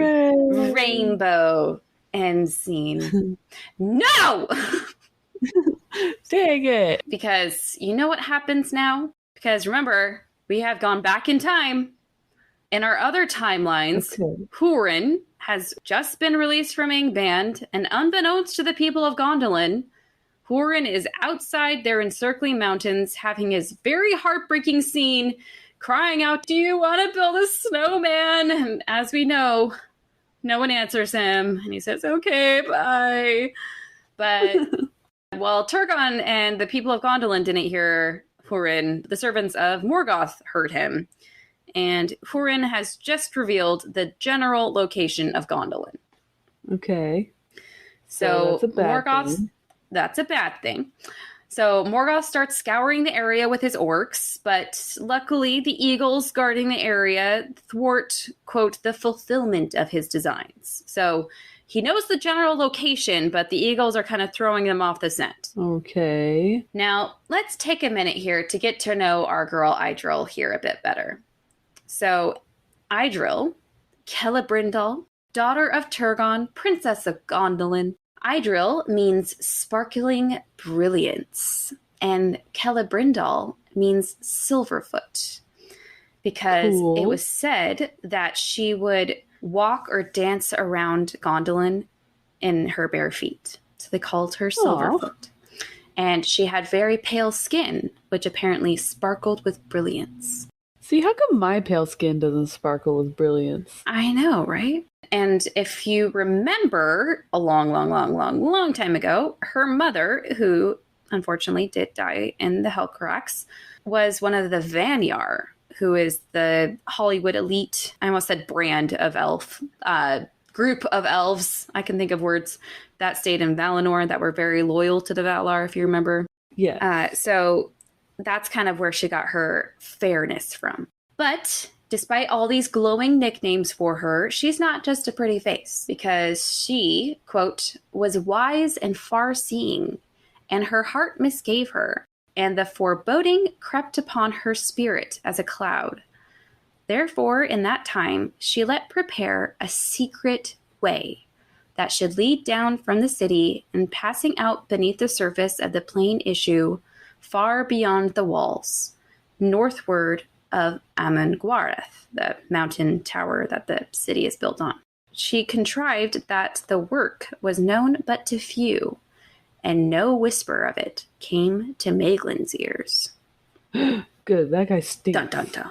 rainbow, end scene. No! Dang it. Because you know what happens now? Because remember, we have gone back in time. In our other timelines, Hurin has just been released from Angband, and unbeknownst to the people of Gondolin, Hurin is outside their encircling mountains, having his very heartbreaking scene, crying out, "Do you want to build a snowman?" And as we know, no one answers him, and he says, "Okay, bye." But while Turgon and the people of Gondolin didn't hear Hurin, the servants of Morgoth heard him. And Hurin has just revealed the general location of Gondolin. Okay. So that's a bad thing. That's a bad thing. So Morgoth starts scouring the area with his orcs, but luckily the eagles guarding the area thwart, quote, the fulfillment of his designs. So he knows the general location, but the eagles are kind of throwing them off the scent. Okay. Now, let's take a minute here to get to know our girl Idril here a bit better. So, Idril, Celebrimbor, daughter of Turgon, princess of Gondolin. Idril means sparkling brilliance, and Celebrimbor means silverfoot, because it was said that she would walk or dance around Gondolin in her bare feet. So they called her Silverfoot. And she had very pale skin, which apparently sparkled with brilliance. See, how come my pale skin doesn't sparkle with brilliance? I know, right? And if you remember a long time ago, her mother, who unfortunately did die in the Hellcrax, was one of the Vanyar, who is the Hollywood elite, I almost said brand of elf, group of elves, I can think of words, that stayed in Valinor that were very loyal to the Valar, if you remember. Yeah. So that's kind of where she got her fairness from. But despite all these glowing nicknames for her, she's not just a pretty face, because she, quote, was wise and far-seeing, and her heart misgave her, and the foreboding crept upon her spirit as a cloud. Therefore, in that time, she let prepare a secret way that should lead down from the city and passing out beneath the surface of the plain issue far beyond the walls, northward of Amon-Gwareth, the mountain tower that the city is built on. She contrived that the work was known but to few, and no whisper of it came to Maeglin's ears. Good, that guy stinks. Dun dun dun.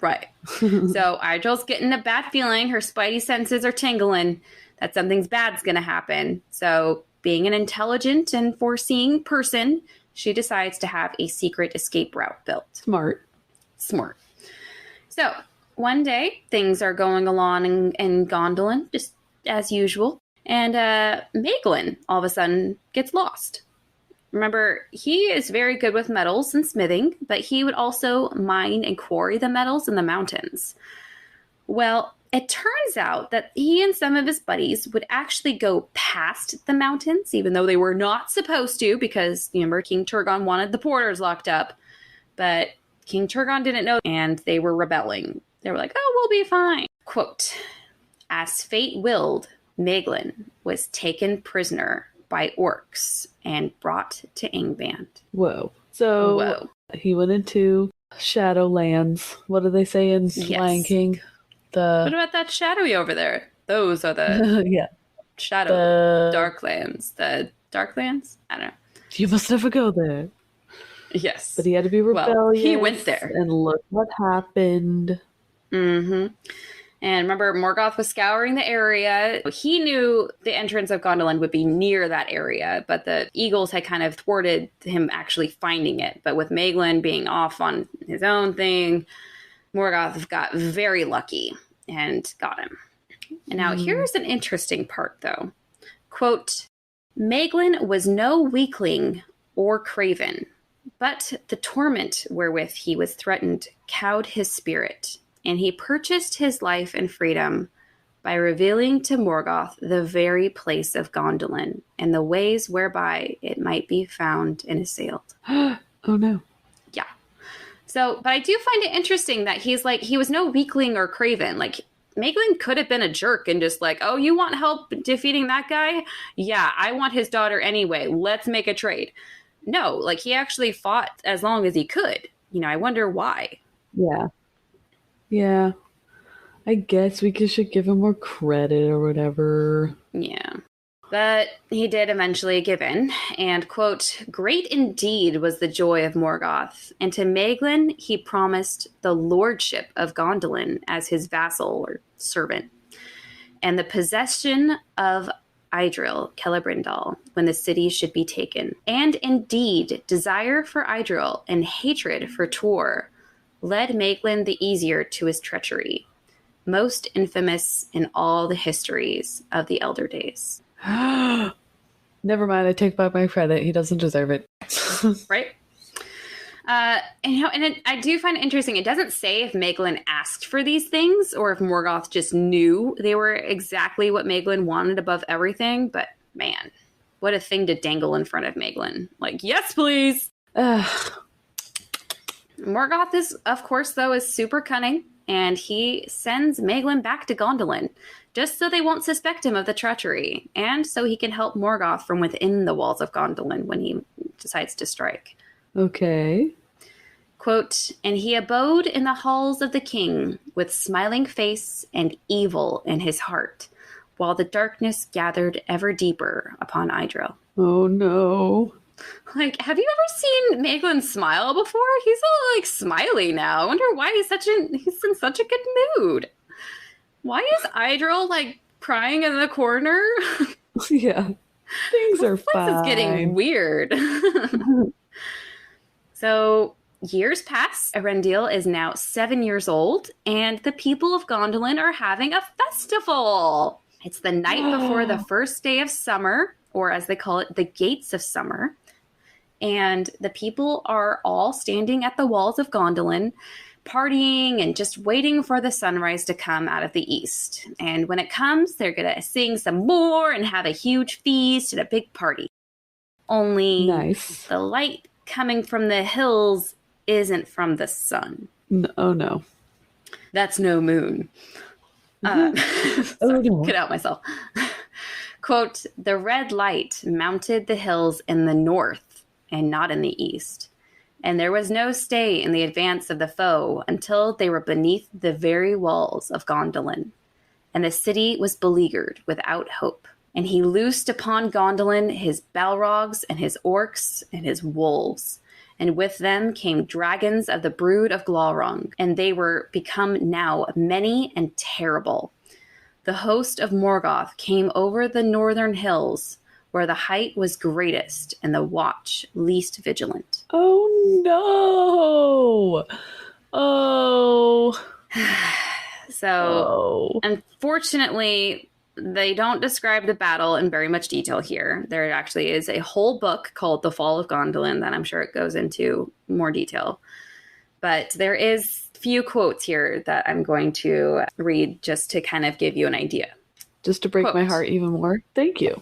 Right. So Idril's getting a bad feeling. Her spidey senses are tingling that something's bad's going to happen. So being an intelligent and foreseeing person, she decides to have a secret escape route built. Smart. So one day, things are going along in Gondolin, just as usual. And Maeglin all of a sudden gets lost. Remember, he is very good with metals and smithing, but he would also mine and quarry the metals in the mountains. Well, it turns out that he and some of his buddies would actually go past the mountains, even though they were not supposed to, because, remember, King Turgon wanted the porters locked up. But King Turgon didn't know, and they were rebelling. They were like, oh, we'll be fine. Quote, as fate willed, Maeglin was taken prisoner by orcs and brought to Angband. Whoa. So he went into Shadowlands. What do they say in Lion King? What about that shadowy over there? Those are the Darklands. The Darklands? I don't know. You must never go there. Yes. But he had to be rebellious. Well, he went there. And look what happened. Mm-hmm. And remember, Morgoth was scouring the area. He knew the entrance of Gondolin would be near that area, but the eagles had kind of thwarted him actually finding it. But with Maeglin being off on his own thing, Morgoth got very lucky and got him. And now here's an interesting part, though. Quote, Maeglin was no weakling or craven, but the torment wherewith he was threatened cowed his spirit, and he purchased his life and freedom by revealing to Morgoth the very place of Gondolin and the ways whereby it might be found and assailed. Oh, no. Yeah. So, but I do find it interesting that he's like, he was no weakling or craven. Like, Maeglin could have been a jerk and just like, oh, you want help defeating that guy? Yeah, I want his daughter anyway. Let's make a trade. No, like, he actually fought as long as he could. You know, I wonder why. Yeah. I guess we should give him more credit or whatever. Yeah. But he did eventually give in, and, quote, great indeed was the joy of Morgoth, and to Maeglin he promised the lordship of Gondolin as his vassal or servant, and the possession of Idril, Celebrimbor, when the city should be taken. And indeed, desire for Idril and hatred for Tuor led Maeglin the Easier to his treachery, most infamous in all the histories of the Elder Days. Never mind, I take back my credit. He doesn't deserve it. Right? I do find it interesting. It doesn't say if Maeglin asked for these things or if Morgoth just knew they were exactly what Maeglin wanted above everything. But man, what a thing to dangle in front of Maeglin. Like, yes, please. Morgoth is, of course, though, is super cunning, and he sends Maeglin back to Gondolin just so they won't suspect him of the treachery, and so he can help Morgoth from within the walls of Gondolin when he decides to strike. Okay. Quote, and he abode in the halls of the king with smiling face and evil in his heart, while the darkness gathered ever deeper upon Idril. Oh, no. Like, have you ever seen Maeglin smile before? He's all, like, smiley now. I wonder why he's in such a good mood. Why is Idril, like, crying in the corner? Yeah. Things are fine. This is getting weird. So, years pass. Arendil is now 7 years old, and the people of Gondolin are having a festival. It's the night before the first day of summer, or as they call it, the Gates of Summer. And the people are all standing at the walls of Gondolin, partying and just waiting for the sunrise to come out of the east. And when it comes, they're going to sing some more and have a huge feast and a big party. Only nice. The light coming from the hills isn't from the sun. Oh, no. That's no moon. Sorry, no. Get out myself. Quote, the red light mounted the hills in the north and not in the east. And there was no stay in the advance of the foe until they were beneath the very walls of Gondolin. And the city was beleaguered without hope. And he loosed upon Gondolin his Balrogs and his orcs and his wolves. And with them came dragons of the brood of Glaurung. And they were become now many and terrible. The host of Morgoth came over the northern hills, where the height was greatest and the watch least vigilant. Oh, no. Oh. So, unfortunately, they don't describe the battle in very much detail here. There actually is a whole book called The Fall of Gondolin that I'm sure it goes into more detail. But there is a few quotes here that I'm going to read just to kind of give you an idea. Just to break my heart even more. Thank you.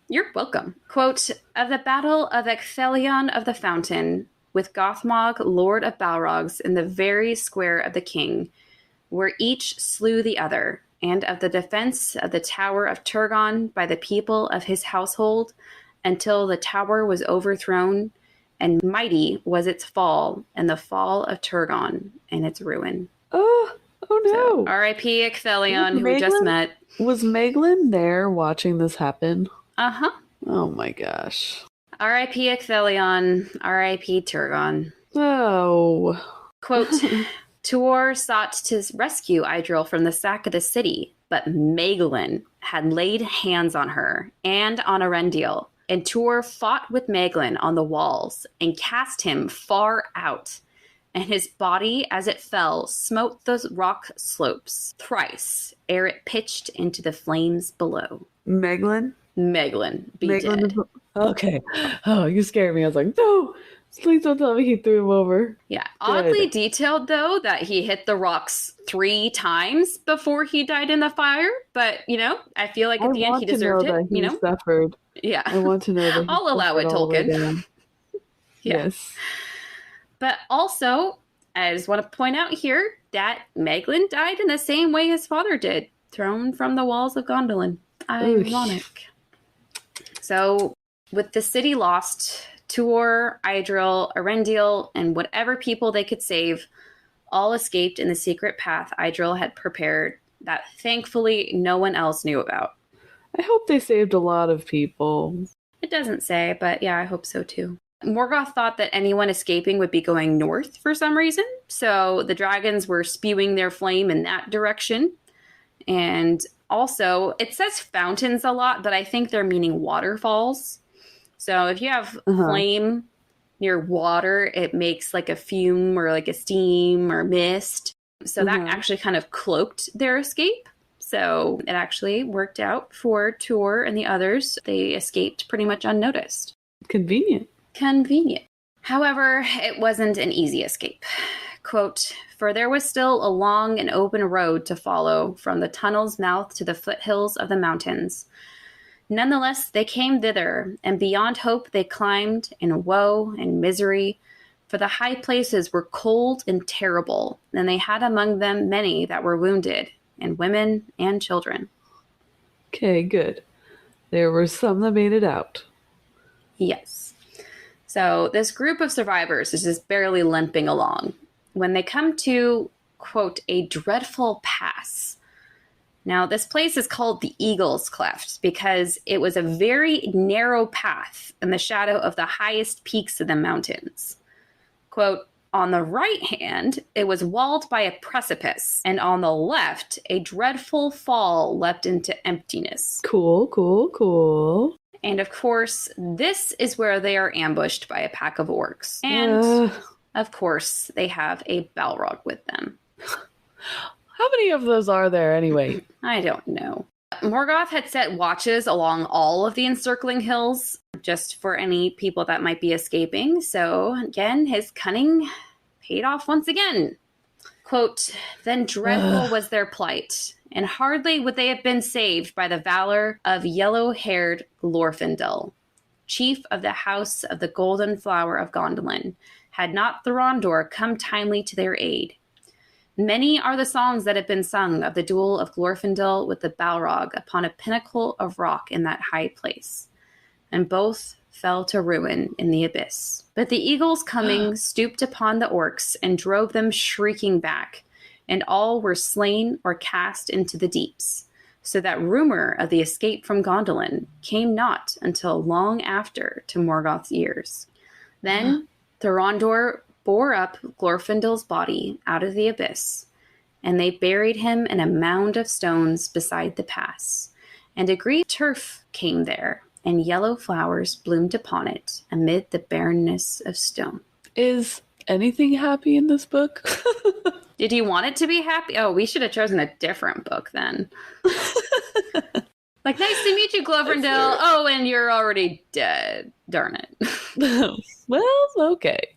You're welcome. Quote, of the battle of Ecthelion of the Fountain, with Gothmog, lord of Balrogs, in the very square of the king, where each slew the other, and of the defense of the tower of Turgon by the people of his household, until the tower was overthrown, and mighty was its fall, and the fall of Turgon, and its ruin. Oh no. So, R.I.P. Ecthelion, who we just met. Was Maeglin there watching this happen? Uh-huh. Oh my gosh. R.I.P. Ecthelion, R.I.P. Turgon. Oh. Quote, Tuor sought to rescue Idril from the sack of the city, but Maeglin had laid hands on her and on Arendil, and Tuor fought with Maeglin on the walls and cast him far out, and his body, as it fell, smote the rock slopes thrice ere it pitched into the flames below. Maeglin? Maeglin be dead. Okay. Oh, you scared me. I was like, no, please don't tell me he threw him over. Yeah. Oddly detailed, though, that he hit the rocks 3 times before he died in the fire. But, I feel like at the end he deserved it. Suffered. Yeah. I want to know that I'll allow it, Tolkien. Yeah. Yes. But also, I just want to point out here that Maeglin died in the same way his father did, thrown from the walls of Gondolin. Ironic. Oof. So, with the city lost, Tuor, Idril, Arendil, and whatever people they could save all escaped in the secret path Idril had prepared that thankfully no one else knew about. I hope they saved a lot of people. It doesn't say, but yeah, I hope so too. Morgoth thought that anyone escaping would be going north for some reason, so the dragons were spewing their flame in that direction. And Also, it says fountains a lot, but I think they're meaning waterfalls. So if you have flame near water, it makes like a fume or like a steam or mist. So that actually kind of cloaked their escape. So it actually worked out for Tuor and the others. They escaped pretty much unnoticed. Convenient. However, it wasn't an easy escape. Quote, for there was still a long and open road to follow from the tunnel's mouth to the foothills of the mountains. Nonetheless, they came thither, and beyond hope they climbed in woe and misery, for the high places were cold and terrible, and they had among them many that were wounded, and women and children. Okay, good. There were some that made it out. Yes. So this group of survivors is just barely limping along when they come to, quote, a dreadful pass. Now, this place is called the Eagle's Cleft because it was a very narrow path in the shadow of the highest peaks of the mountains. Quote, on the right hand, it was walled by a precipice, and on the left, a dreadful fall leapt into emptiness. Cool. And of course, this is where they are ambushed by a pack of orcs. And of course, they have a Balrog with them. How many of those are there anyway? I don't know. Morgoth had set watches along all of the encircling hills, just for any people that might be escaping. So again, his cunning paid off once again. Quote, then dreadful was their plight, and hardly would they have been saved by the valor of yellow-haired Glorfindel, chief of the house of the Golden Flower of Gondolin, had not Thorondor come timely to their aid. Many are the songs that have been sung of the duel of Glorfindel with the Balrog upon a pinnacle of rock in that high place, and both fell to ruin in the abyss. But the eagle's coming stooped upon the orcs and drove them shrieking back, and all were slain or cast into the deeps, so that rumor of the escape from Gondolin came not until long after to Morgoth's ears. Then Thorondor bore up Glorfindel's body out of the abyss, and they buried him in a mound of stones beside the pass, and a green turf came there, and yellow flowers bloomed upon it amid the barrenness of stone. Is anything happy in this book? Did you want it to be happy? Oh, we should have chosen a different book then. Like, nice to meet you, Glorfindel. Oh, and you're already dead. Darn it. Well, okay.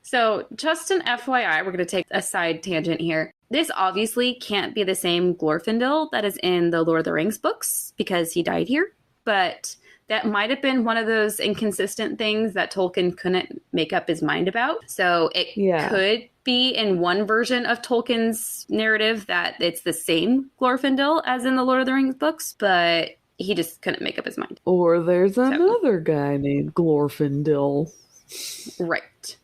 So, just an FYI, we're going to take a side tangent here. This obviously can't be the same Glorfindel that is in the Lord of the Rings books because he died here. But that might have been one of those inconsistent things that Tolkien couldn't make up his mind about. So it could be in one version of Tolkien's narrative that it's the same Glorfindel as in the Lord of the Rings books, but he just couldn't make up his mind. Or there's another guy named Glorfindel. Right.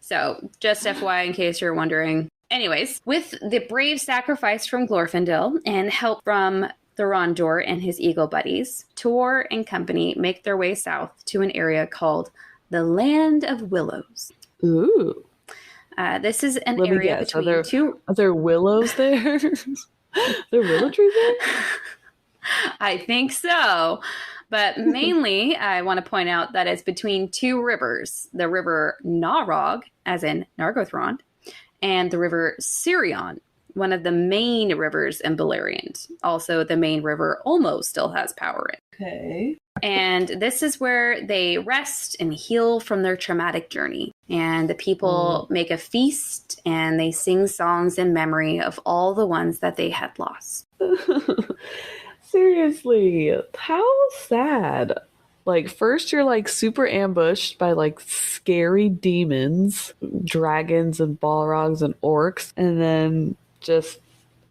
So just FYI in case you're wondering. Anyways, with the brave sacrifice from Glorfindel and help from Thorondor and his eagle buddies, Tuor and company make their way south to an area called the Land of Willows. Ooh. This is an area between two... Are there willows there? There willow trees there? I think so. But mainly, I want to point out that it's between two rivers. The river Narog, as in Nargothrond, and the river Sirion, one of the main rivers in Beleriand. Also, the main river Olmo still has power in. Okay. And this is where they rest and heal from their traumatic journey. And the people make a feast and they sing songs in memory of all the ones that they had lost. Seriously, how sad. Like, first you're like super ambushed by like scary demons, dragons and balrogs and orcs, and then just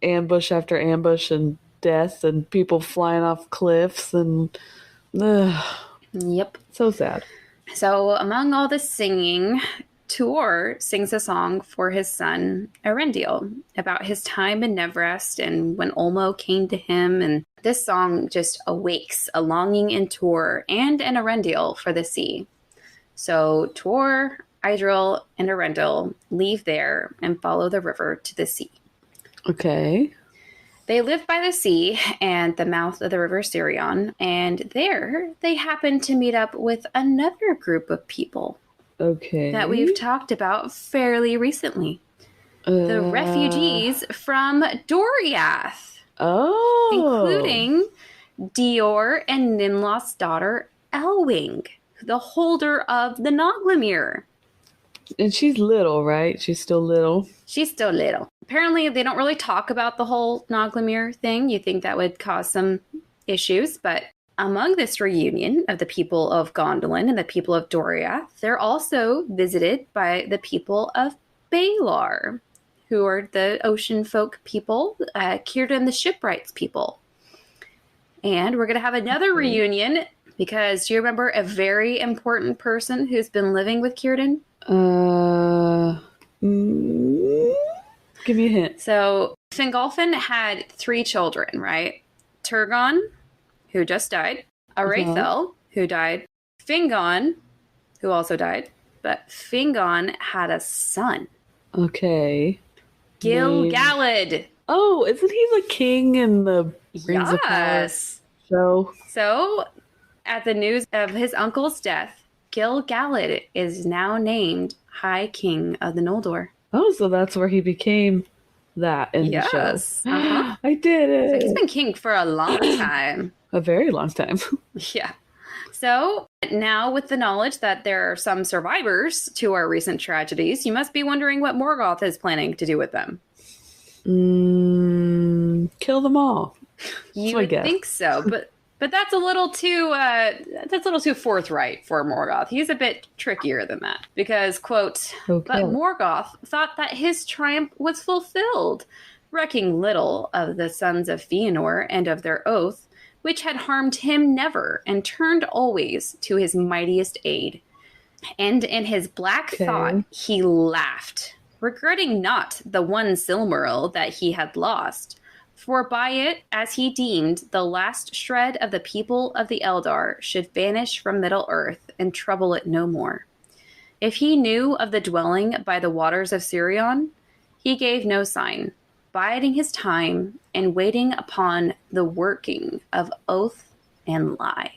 ambush after ambush and death and people flying off cliffs and Yep. So sad. So among all the singing, Tuor sings a song for his son Erendiel about his time in Nevrest and when Olmo came to him, and this song just awakes a longing in Tuor and in Erendiel for the sea. So Tuor, Idril, and Erendiel leave there and follow the river to the sea. Okay. They lived by the sea and the mouth of the river Sirion, and there they happened to meet up with another group of people Okay. that we've talked about fairly recently. The refugees from Doriath. Oh. Including Dior and Nimloth's daughter, Elwing, the holder of the Noglamir. And she's little, right? She's still little. She's still little. Apparently, they don't really talk about the whole Noglamir thing. You think that would cause some issues, but among this reunion of the people of Gondolin and the people of Doriath, they're also visited by the people of Valar, who are the ocean folk people, Círdan the shipwrights people. And we're going to have another reunion because you remember a very important person who's been living with Círdan? Give me a hint. So Fingolfin had 3 children, right? Turgon, who just died, Arathel, who died, Fingon, who also died, but Fingon had a son. Okay. Gil-galad. Oh, isn't he the king in the Rings of Power show? So, at the news of his uncle's death, Gil-galad is now named High King of the Noldor. Oh, so that's where he became that in the show. Uh-huh. I did it. So he's been king for a long time. A very long time. Yeah. So now with the knowledge that there are some survivors to our recent tragedies, you must be wondering what Morgoth is planning to do with them. Kill them all. You would think so, but that's a little too forthright for Morgoth. He's a bit trickier than that because, quote, but Morgoth thought that his triumph was fulfilled, recking little of the sons of Fëanor and of their oath, which had harmed him never, and turned always to his mightiest aid. And in his black thought he laughed, regretting not the one Silmaril that he had lost, for by it, as he deemed, the last shred of the people of the Eldar should vanish from Middle-earth and trouble it no more. If he knew of the dwelling by the waters of Sirion, he gave no sign, biding his time and waiting upon the working of oath and lie.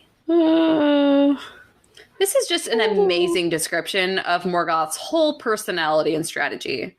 This is just an amazing description of Morgoth's whole personality and strategy.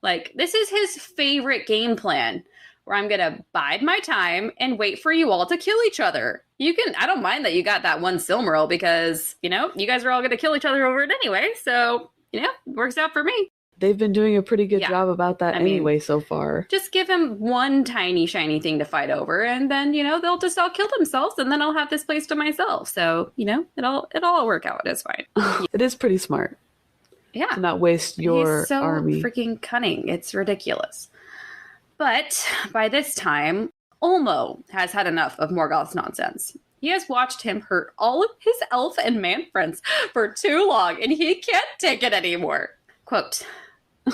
Like, this is his favorite game plan, where I'm going to bide my time and wait for you all to kill each other. I don't mind that you got that one Silmaril because, you guys are all going to kill each other over it anyway. So, it works out for me. They've been doing a pretty good job about that anyway so far. Just give him one tiny shiny thing to fight over, and then, they'll just all kill themselves, and then I'll have this place to myself. So, it'll all work out. It's fine. It is pretty smart. Yeah. To not waste your army. He's so freaking cunning. It's ridiculous. But by this time, Ulmo has had enough of Morgoth's nonsense. He has watched him hurt all of his elf and man friends for too long, and he can't take it anymore. Quote,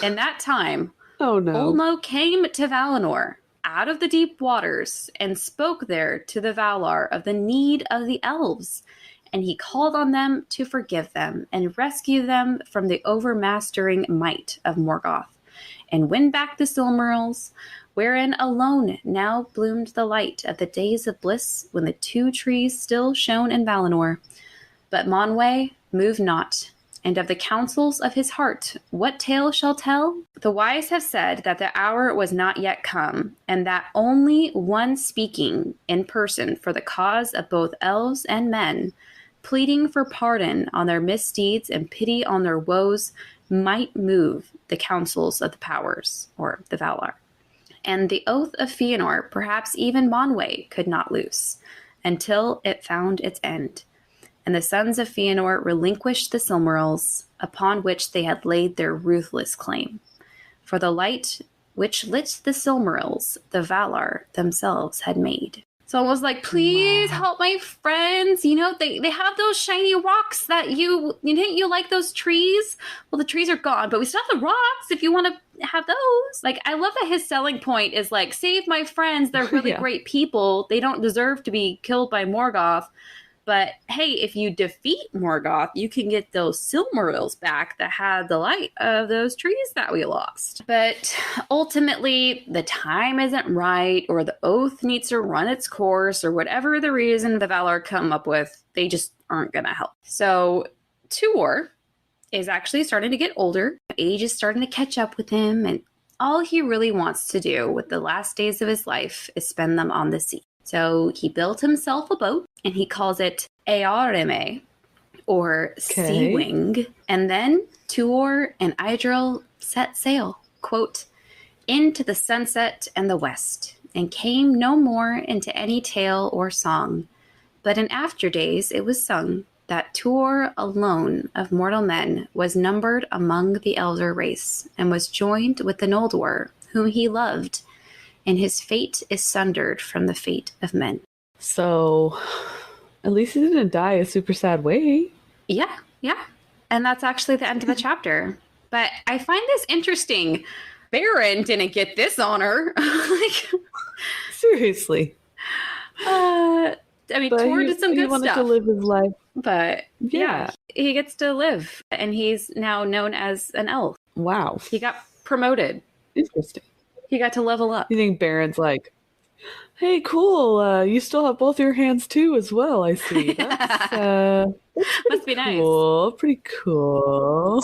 in that time, Ulmo came to Valinor out of the deep waters and spoke there to the Valar of the need of the elves, and he called on them to forgive them and rescue them from the overmastering might of Morgoth, and win back the Silmarils, wherein alone now bloomed the light of the days of bliss when the 2 trees still shone in Valinor. But Manwë moved not, and of the counsels of his heart, what tale shall tell? The wise have said that the hour was not yet come, and that only one speaking in person for the cause of both elves and men, pleading for pardon on their misdeeds and pity on their woes, might move the counsels of the powers, or the Valar. And the oath of Fëanor, perhaps even Manwë, could not loose, until it found its end. And the sons of Fëanor relinquished the Silmarils, upon which they had laid their ruthless claim. For the light which lit the Silmarils, the Valar themselves had made. So I was like, please help my friends. They have those shiny rocks that didn't you like those trees? Well, the trees are gone, but we still have the rocks if you want to have those. Like, I love that his selling point is like, save my friends. They're really great people. They don't deserve to be killed by Morgoth. But hey, if you defeat Morgoth, you can get those Silmarils back that had the light of those trees that we lost. But ultimately, the time isn't right, or the oath needs to run its course, or whatever the reason the Valar come up with, they just aren't going to help. So Tuor is actually starting to get older. Age is starting to catch up with him, and all he really wants to do with the last days of his life is spend them on the sea. So he built himself a boat, and he calls it Earime, or Sea Wing. And then Tuor and Idril set sail, quote, into the sunset and the west, and came no more into any tale or song. But in after days it was sung that Tuor alone of mortal men was numbered among the elder race, and was joined with the Noldor, whom he loved, and his fate is sundered from the fate of men. So, at least he didn't die a super sad way. Yeah. And that's actually the end of the chapter. But I find this interesting. Beren didn't get this honor. Seriously. Tuor did some good stuff. He wanted to live his life. But yeah, he gets to live, and he's now known as an elf. Wow. He got promoted. Interesting. He got to level up. You think Baron's like, hey, cool, you still have both your hands too as well, I see. That's must be cool. Nice. Pretty cool.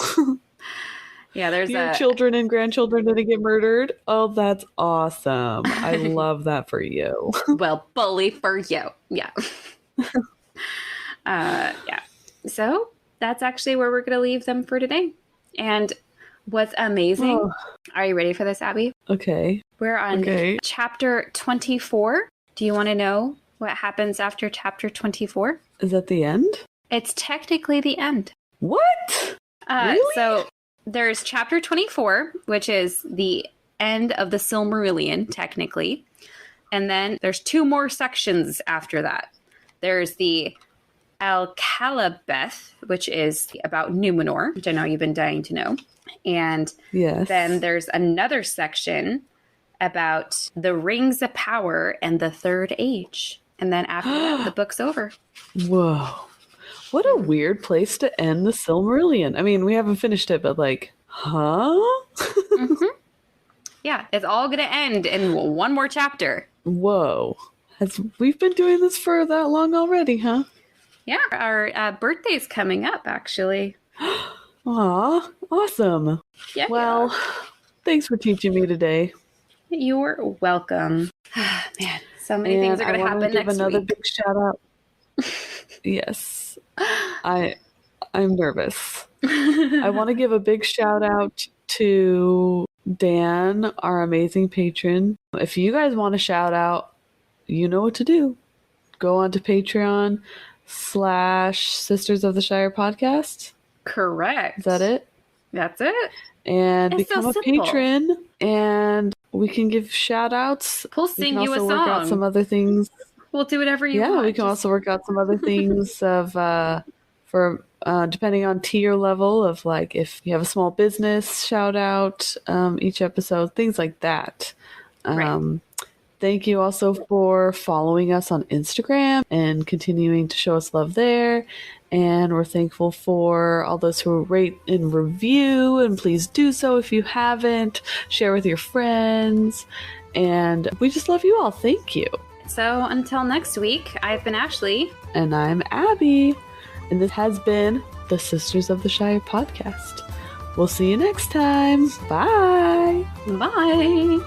Yeah, there's your children and grandchildren didn't get murdered. Oh, that's awesome. I love that for you. Well, bully for you. Yeah. Yeah. So that's actually where we're going to leave them for today. And what's amazing, are you ready for this, Abby? Okay. We're on chapter 24. Do you want to know what happens after chapter 24? Is that the end? It's technically the end. What? Really? So there's chapter 24, which is the end of the Silmarillion, technically. And then there's 2 more sections after that. There's the Alcalabeth, which is about Numenor, which I know you've been dying to know. And then there's another section about the Rings of Power and the Third Age. And then after that, the book's over. Whoa. What a weird place to end the Silmarillion. I mean, we haven't finished it, but Mm-hmm. Yeah, it's all going to end in one more chapter. Whoa. We've been doing this for that long already, huh? Yeah, our birthday's coming up, actually. Aw, awesome. Yeah. Well, thanks for teaching me today. You're welcome. Man, so many things are going to happen next week. I want to give another big shout out. Yes. I'm nervous. I want to give a big shout out to Dan, our amazing patron. If you guys want a shout out, you know what to do. Go on to Patreon/Sisters of the Shire Podcast. Correct. Is that it? That's it. And it's become a patron, and we can give shout outs. We'll sing you a song. Work out some other things. We'll do whatever you want. Yeah, we can also work out some other things for depending on tier level of if you have a small business shout out each episode, things like that. Right. Thank you also for following us on Instagram and continuing to show us love there. And we're thankful for all those who rate and review, and please do so if you haven't. Share with your friends. And we just love you all. Thank you. So until next week, I've been Ashley. And I'm Abby. And this has been the Sisters of the Shire podcast. We'll see you next time. Bye. Bye.